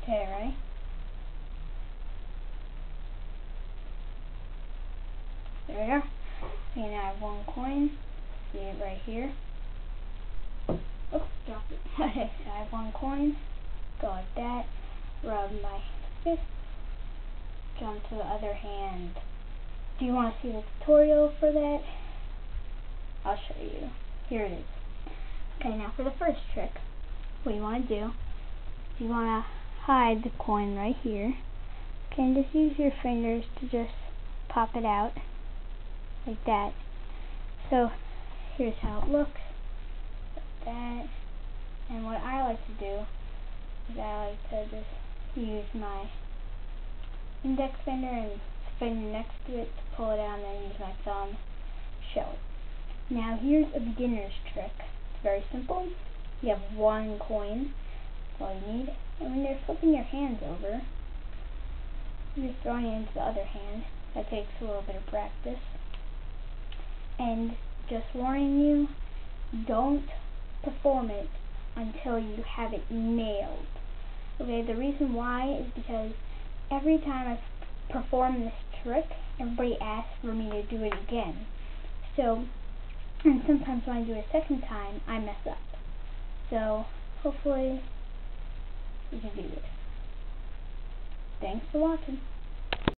Okay, ready? There we are. Okay, now I have one coin. See it right here. Oh, dropped it. Okay, so I have one coin. Go like that. Rub my fist. Jump to the other hand. Do you want to see the tutorial for that? I'll show you. Here it is. Okay, now for the first trick, what you want to do, you want to hide the coin right here. Okay, and just use your fingers to just pop it out, like that. So, here's how it looks, like that. And what I like to do is I like to just use my index finger and finger next to it to pull it out, and then use my thumb to show it. Now here's a beginner's trick. It's very simple. You have one coin, that's all you need. And when you're flipping your hands over, you're throwing it into the other hand. That takes a little bit of practice. And just warning you, don't perform it until you have it nailed. Okay, the reason why is because every time I perform this trick, everybody asks for me to do it again. So, and sometimes when I do it a second time, I mess up. So, hopefully, you can do this. Thanks for watching.